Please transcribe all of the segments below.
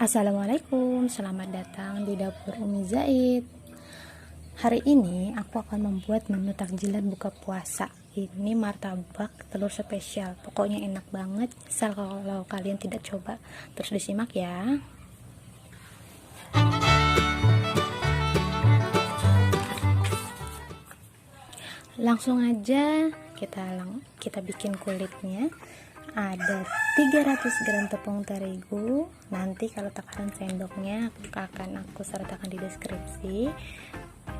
Assalamualaikum, selamat datang di dapur Umi Zaid. Hari ini aku akan membuat menu takjilan buka puasa. Ini martabak telur spesial, pokoknya enak banget. Asal kalau kalian tidak coba, terus disimak ya. Langsung aja kita bikin kulitnya. Ada 300 gram tepung terigu. Nanti kalau takaran sendoknya akan aku sertakan di deskripsi.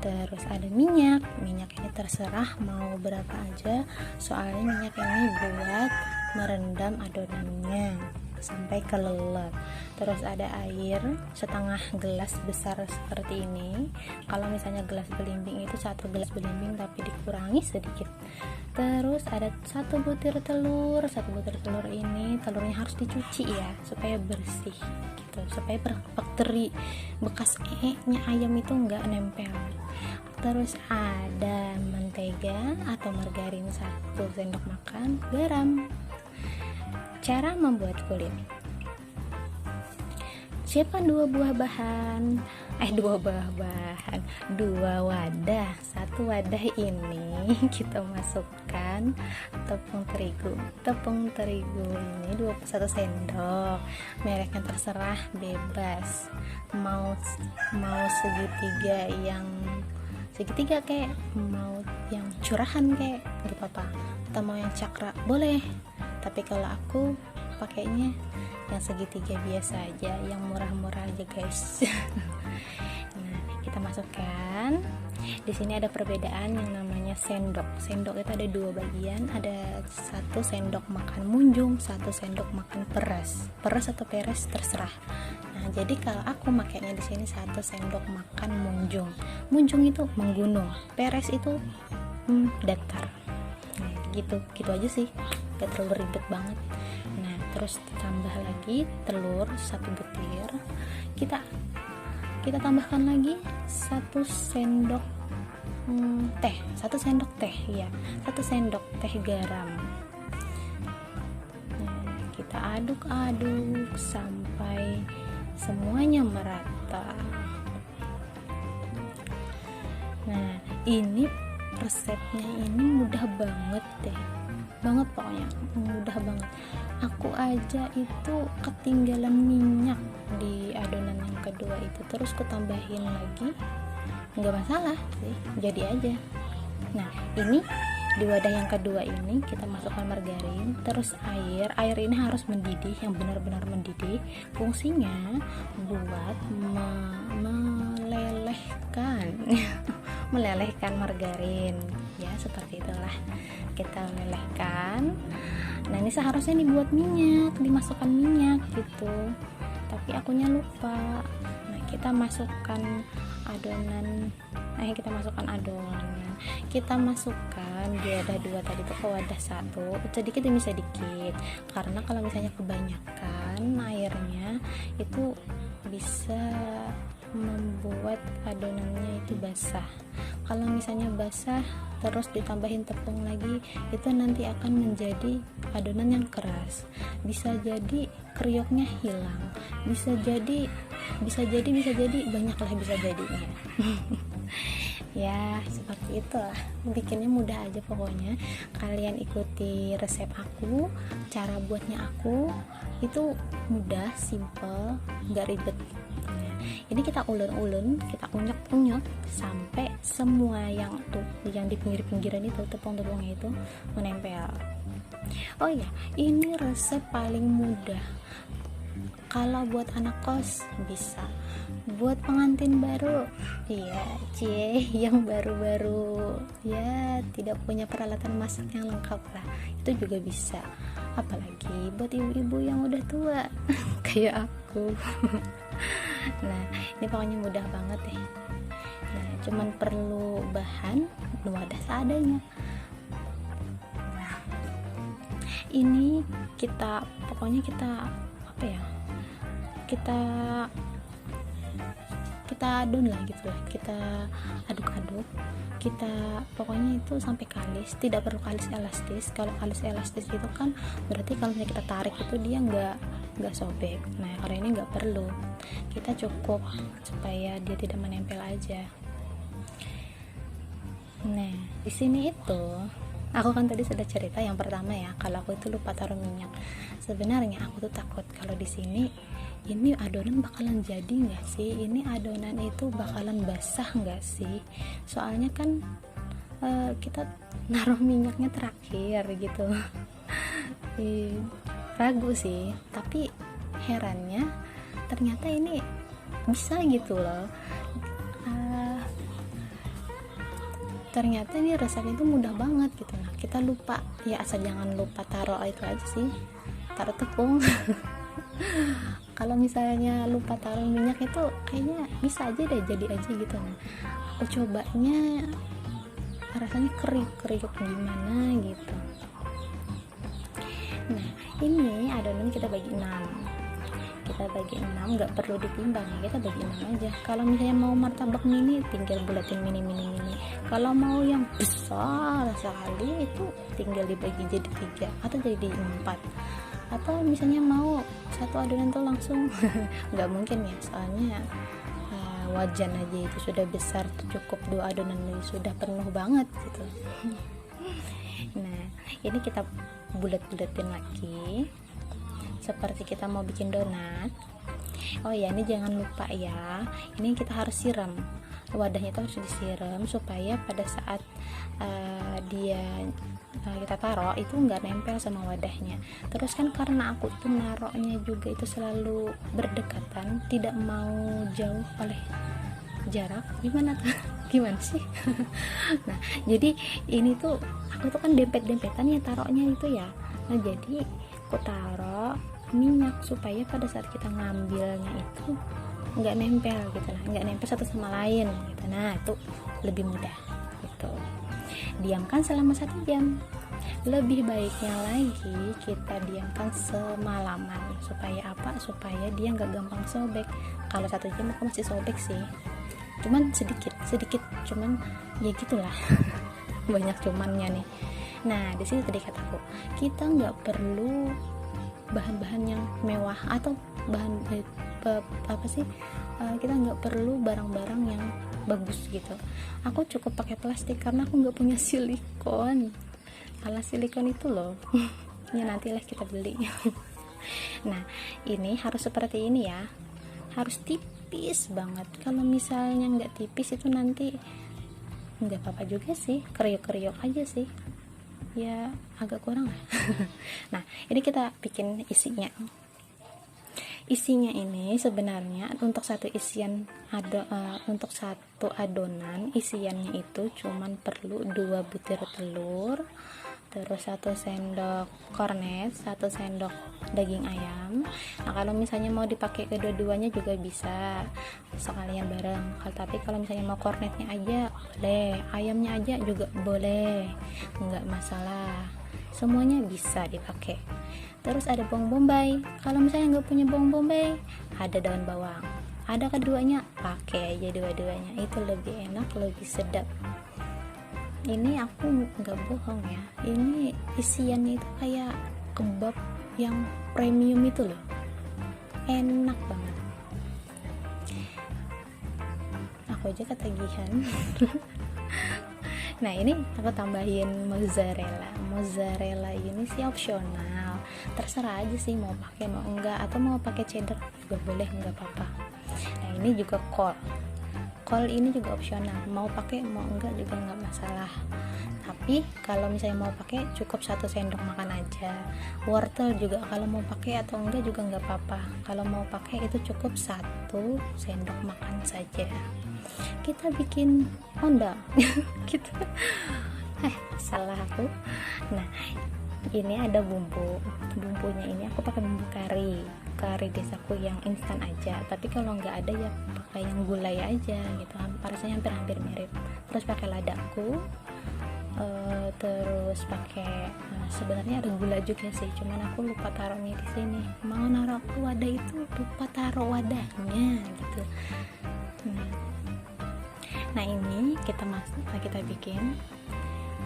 Terus ada minyak ini terserah mau berapa aja, soalnya minyak ini buat merendam adonannya sampai kelelep. Terus ada air setengah gelas besar seperti ini. Kalau misalnya gelas belimbing itu 1 gelas belimbing, tapi dikurangi sedikit. Terus ada 1 butir telur. 1 butir telur ini telurnya harus dicuci ya, supaya bersih gitu, supaya bakteri bekas nya ayam itu enggak nempel. Terus ada mentega atau margarin 1 sendok makan, garam. Cara membuat kulit: siapkan 2 wadah. 1 wadah ini kita masukkan tepung terigu ini 1 sendok, mereknya terserah, bebas, mau segitiga kayak, mau yang curahan kayak gak apa-apa, atau mau yang cakra boleh, tapi kalau aku pakainya yang segitiga biasa aja, yang murah-murah aja guys. Nah, kita masukkan. Di sini ada perbedaan yang namanya sendok. Sendok itu ada 2 bagian, ada 1 sendok makan munjung, 1 sendok makan peres. Peres atau peres terserah. Nah, jadi kalau aku makainya di sini 1 sendok makan munjung. Munjung itu menggunung, peres itu datar. Nah, gitu aja sih, gak terlalu ribet banget. Nah, terus ditambah lagi telur 1 butir. Kita tambahkan lagi 1 sendok teh, 1 sendok teh ya, 1 sendok teh garam. Nah, kita aduk-aduk sampai semuanya merata. Nah, ini resepnya ini mudah banget deh, pokoknya mudah banget. Aku aja itu ketinggalan minyak di adonan yang kedua itu, terus kutambahin lagi, nggak masalah sih, jadi aja. Nah, ini di wadah yang kedua ini kita masukkan margarin, terus air ini harus mendidih, yang benar-benar mendidih. Fungsinya buat melelehkan margarin ya, seperti itulah. Kita melelehkan. Nah, ini seharusnya dibuat minyak, dimasukkan minyak gitu, tapi akunya lupa. Nah, kita masukkan adonan. Kita masukkan di wadah 2 tadi itu ke wadah 1, sedikit demi sedikit, karena kalau misalnya kebanyakan airnya itu bisa membuat adonannya itu basah. Kalau misalnya basah terus ditambahin tepung lagi, itu nanti akan menjadi adonan yang keras, bisa jadi kriuknya hilang, bisa jadi banyaklah bisa jadinya. Ya, seperti itulah, bikinnya mudah aja pokoknya. Kalian ikuti resep aku, cara buatnya aku itu mudah, simple, gak ribet. Ini kita ulun-ulun, kita unyek-unyek sampai semua yang di pinggir-pinggiran itu, tepung-tepungnya itu menempel. Oh ya, ini resep paling mudah. Kalau buat anak kos bisa, buat pengantin baru, yang baru-baru ya tidak punya peralatan masak yang lengkap lah, itu juga bisa. Apalagi buat ibu-ibu yang udah tua kayak aku. Nah, ini pokoknya mudah banget deh. Nah, cuman perlu bahan wadah seadanya. Nah, ini kita adon lah gitu lah, kita aduk-aduk, kita pokoknya itu sampai kalis. Tidak perlu kalis elastis. Kalau kalis elastis itu kan berarti kalau misalnya kita tarik itu dia nggak nggak sobek. Nah kalau ini nggak perlu, kita cukup supaya dia tidak menempel aja. Nah di sini itu aku kan tadi sudah cerita yang pertama ya, kalau aku itu lupa taruh minyak. Sebenarnya aku tuh takut kalau di sini ini adonan bakalan jadi nggak sih, ini adonan itu bakalan basah nggak sih, soalnya kan kita naruh minyaknya terakhir gitu. Ragu sih, tapi herannya ternyata ini bisa gitu loh. Ternyata ini resep itu mudah banget gitu. Nah kita lupa ya, asal jangan lupa taruh itu aja sih, taruh tepung. Kalau misalnya lupa taruh minyak itu kayaknya bisa aja deh jadi aja gitu. Nah aku cobanya rasanya kriuk gimana gitu. Nah ini adonan kita bagi 6, nggak perlu ditimbang ya, kita bagi 6 aja. Kalau misalnya mau martabak mini tinggal bulatin mini. Kalau mau yang besar sekali itu tinggal dibagi jadi 3 atau jadi 4, atau misalnya mau satu adonan tuh langsung nggak mungkin ya, soalnya wajan aja itu sudah besar, cukup 2 adonan ini sudah penuh banget gitu. Nah ini kita bulat-bulatin lagi seperti kita mau bikin donat. Oh ya, ini jangan lupa ya, ini kita harus siram wadahnya, itu harus disiram supaya pada saat kita taruh itu nggak nempel sama wadahnya. Terus kan karena aku itu naruhnya juga itu selalu berdekatan, tidak mau jauh oleh jarak, gimana sih. Nah jadi ini tuh aku tuh kan dempet-dempetan ya taruhnya itu ya. Nah jadi aku taruh minyak supaya pada saat kita ngambilnya itu nggak nempel gitu lah, nggak nempel satu sama lain gitu. Nah itu lebih mudah gitu. Diamkan selama 1 jam. Lebih baiknya lagi kita diamkan semalaman. Supaya apa? Supaya dia nggak gampang sobek. Kalau 1 jam aku masih sobek sih, cuman sedikit cuman ya gitulah. Banyak cumannya nih. Nah di sini tadi kataku, kita nggak perlu bahan-bahan yang mewah atau kita nggak perlu barang-barang yang bagus gitu. Aku cukup pakai plastik karena aku nggak punya silikon. Alas silikon itu loh. Ya nantilah kita beli. Nah ini harus seperti ini ya, harus tipis banget. Kalau misalnya nggak tipis itu nanti nggak apa-apa juga sih, kriuk-kriuk aja sih ya, agak kurang lah. Nah ini kita bikin isinya ini sebenarnya untuk satu untuk satu adonan isiannya itu cuman perlu 2 butir telur, terus 1 sendok kornet, 1 sendok daging ayam. Nah kalau misalnya mau dipakai kedua-duanya juga bisa sekalian bareng. Tapi kalau misalnya mau kornetnya aja boleh, ayamnya aja juga boleh, nggak masalah, semuanya bisa dipakai. Terus ada bawang bombay. Kalau misalnya nggak punya bawang bombay, ada daun bawang. Ada keduanya, pakai aja dua-duanya, itu lebih enak, lebih sedap. Ini aku nggak bohong ya, ini isiannya itu kayak kebab yang premium itu loh, enak banget. Aku aja ketagihan. Nah ini aku tambahin mozzarella ini sih opsional, terserah aja sih mau pakai mau enggak, atau mau pakai cheddar juga boleh, enggak apa-apa. Nah ini juga kol ini juga opsional, mau pakai mau enggak juga enggak masalah. Tapi kalau misalnya mau pakai cukup 1 sendok makan aja. Wortel juga kalau mau pakai atau enggak juga enggak apa-apa. Kalau mau pakai itu cukup 1 sendok makan saja. Kita bikin ondel. Gitu. Salah aku. Nah ini ada bumbunya, ini aku pakai bumbu kari desaku yang instan aja. Tapi kalau nggak ada ya pakai yang gulai aja gitu, rasanya hampir mirip. Terus pakai ladaku, terus pakai sebenarnya ada gula juga sih, cuman aku lupa taruhnya di sini. Mau naruh ke wadah itu lupa taruh wadahnya gitu. Nah ini kita bikin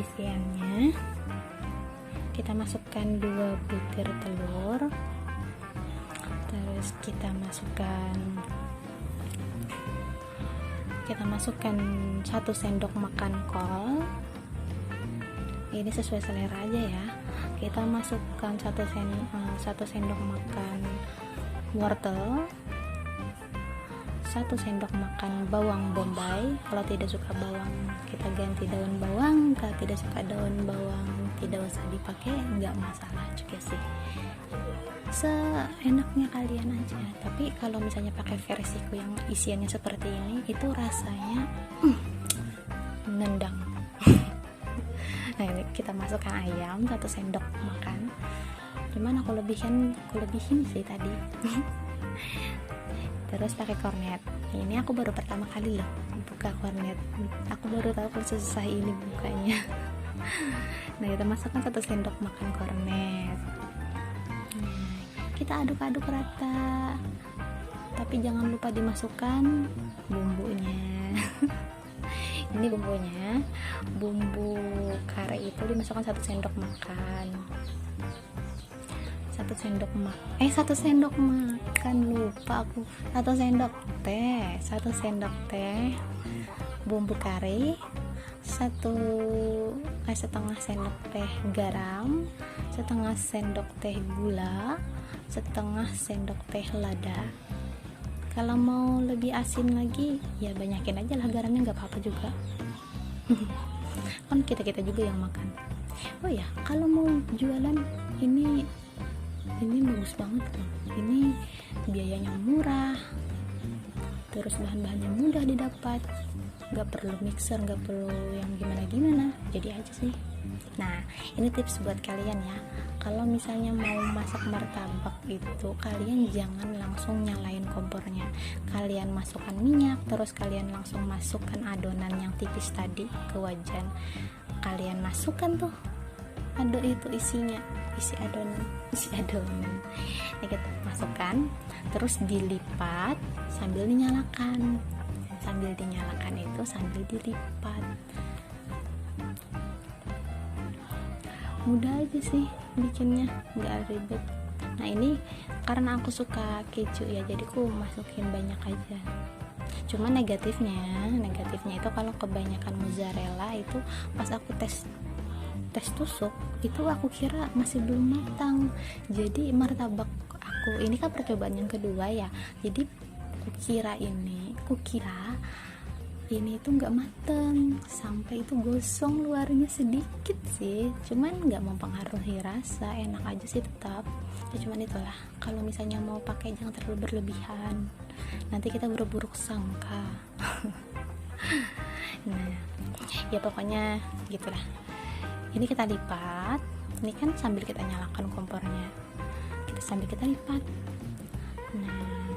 isiannya. Kita masukkan 2 butir telur, terus kita masukkan 1 sendok makan kol. Ini sesuai selera aja ya. Kita masukkan 1 sendok makan wortel, 1 sendok makan bawang bombay. Kalau tidak suka bawang, kita ganti daun bawang. Kalau tidak suka daun bawang, tidak usah dipakai, nggak masalah juga sih, seenaknya kalian aja. Tapi kalau misalnya pakai versiku yang isiannya seperti ini, itu rasanya nendang. Nah, ini kita masukkan ayam 1 sendok makan. Cuman aku lebihin sih tadi. Terus pakai kornet. Ini aku baru pertama kali loh buka kornet. Aku baru tahu kalau susah ini bukanya. Nah, kita masukkan 1 sendok makan kornet. Nah, kita aduk-aduk rata. Tapi jangan lupa dimasukkan bumbunya. Ini bumbunya, bumbu kare itu dimasukkan 1 sendok makan. 1 sendok makan, lupa aku. 1 sendok teh bumbu kare, setengah sendok teh garam, setengah sendok teh gula, setengah sendok teh lada. Kalau mau lebih asin lagi, ya banyakin aja lah garamnya, nggak apa-apa juga. Kan kita juga yang makan. Oh ya, kalau mau jualan ini bagus banget loh. Ini biayanya murah, terus bahan-bahannya mudah didapat, nggak perlu mixer, nggak perlu yang gimana-gimana, jadi aja sih. Nah, ini tips buat kalian ya. Kalau misalnya mau masak martabak itu, kalian jangan langsung nyalain kompornya. Kalian masukkan minyak, terus kalian langsung masukkan adonan yang tipis tadi ke wajan. Kalian masukkan tuh isi adonan. Nah, kita masukkan, terus dilipat sambil dinyalakan. Sambil dilipat. Mudah aja sih bikinnya, nggak ribet. Nah, ini karena aku suka keju ya, jadi aku masukin banyak aja. Cuma negatifnya itu kalau kebanyakan mozzarella itu pas aku tes tusuk itu aku kira masih belum matang. Jadi martabak aku ini kan percobaan yang kedua ya. Jadi kukira ini itu nggak mateng, sampai itu gosong luarnya sedikit sih. Cuman nggak mempengaruhi rasa, enak aja sih tetap. Ya cuman itulah, kalau misalnya mau pakai jangan terlalu berlebihan, nanti kita buruk sangka. Nah, ya pokoknya gitulah. Ini kita lipat. Ini kan sambil kita nyalakan kompornya, sambil kita lipat. Nah,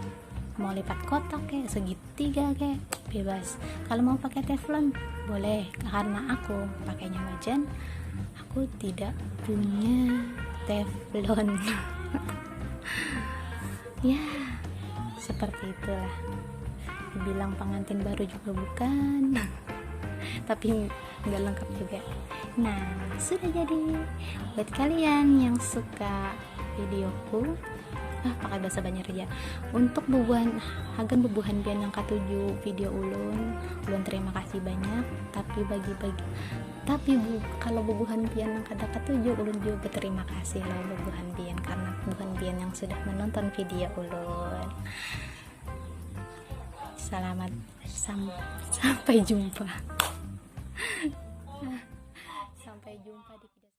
mau lipat kotak kayak segitiga kayak bebas. Kalau mau pakai teflon boleh, karena aku pakainya wajan, aku tidak punya teflon. Ya seperti itulah, dibilang pengantin baru juga bukan. Tapi nggak lengkap juga. Nah, sudah jadi. Buat kalian yang suka videoku, pakai bahasa Banjar aja, untuk agan bubuhan pian yang katuju video ulun terima kasih banyak. Tapi kalau bubuhan pian yang kada katuju, ulun juga berterima kasih loh bubuhan pian, karena bubuhan pian yang sudah menonton video ulun. Selamat sampai jumpa. Sampai jumpa di